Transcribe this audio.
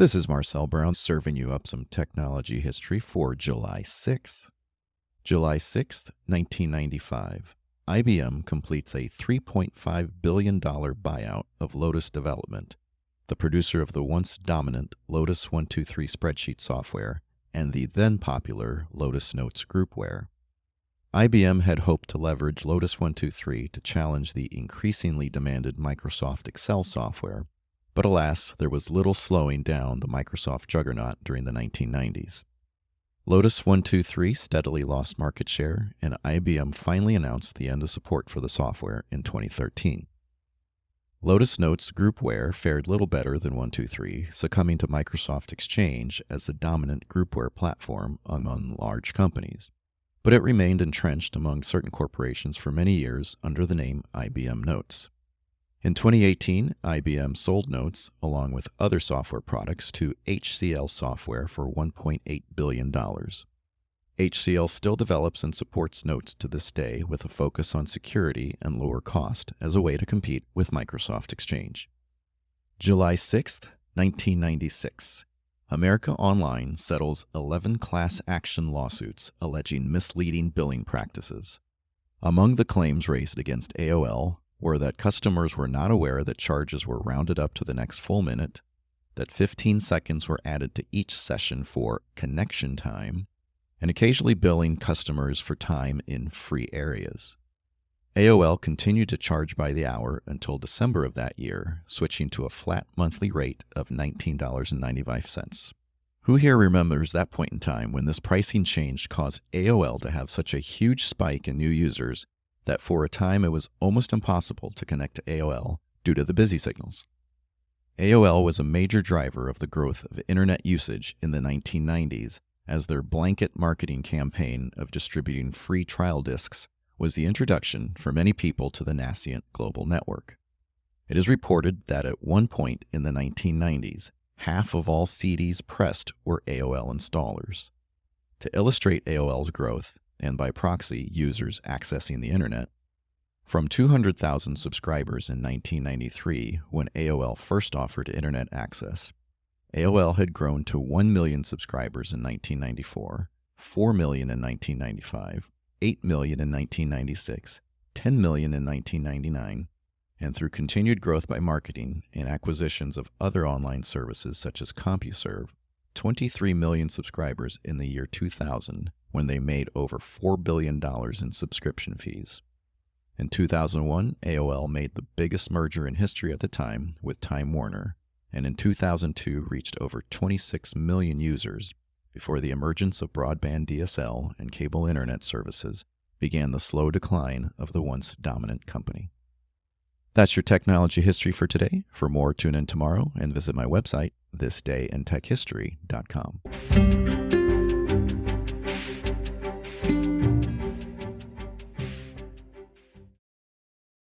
This is Marcel Brown serving you up some technology history for July 6th. July 6th, 1995. IBM completes a $3.5 billion buyout of Lotus Development, the producer of the once dominant Lotus 123 spreadsheet software and the then popular Lotus Notes Groupware. IBM had hoped to leverage Lotus 123 to challenge the increasingly demanded Microsoft Excel software, but alas, there was little slowing down the Microsoft juggernaut during the 1990s. Lotus 123 steadily lost market share, and IBM finally announced the end of support for the software in 2013. Lotus Notes Groupware fared little better than 123, succumbing to Microsoft Exchange as the dominant groupware platform among large companies, but it remained entrenched among certain corporations for many years under the name IBM Notes. In 2018, IBM sold Notes, along with other software products, to HCL Software for $1.8 billion. HCL still develops and supports Notes to this day with a focus on security and lower cost as a way to compete with Microsoft Exchange. July 6th, 1996. America Online settles 11 class action lawsuits alleging misleading billing practices. Among the claims raised against AOL were that customers were not aware that charges were rounded up to the next full minute, that 15 seconds were added to each session for connection time, and occasionally billing customers for time in free areas. AOL continued to charge by the hour until December of that year, switching to a flat monthly rate of $19.95. Who here remembers that point in time when this pricing change caused AOL to have such a huge spike in new users that for a time it was almost impossible to connect to AOL due to the busy signals? AOL was a major driver of the growth of internet usage in the 1990s, as their blanket marketing campaign of distributing free trial discs was the introduction for many people to the nascent global network. It is reported that at one point in the 1990s, half of all CDs pressed were AOL installers. To illustrate AOL's growth, and by proxy users accessing the internet, from 200,000 subscribers in 1993 when AOL first offered internet access, AOL had grown to 1 million subscribers in 1994, 4 million in 1995, 8 million in 1996, 10 million in 1999, and through continued growth by marketing and acquisitions of other online services such as CompuServe, 23 million subscribers in the year 2000, when they made over $4 billion in subscription fees. In 2001, AOL made the biggest merger in history at the time with Time Warner, and in 2002 reached over 26 million users before the emergence of broadband DSL and cable internet services began the slow decline of the once dominant company. That's your technology history for today. For more, tune in tomorrow and visit my website, thisdayintechhistory.com.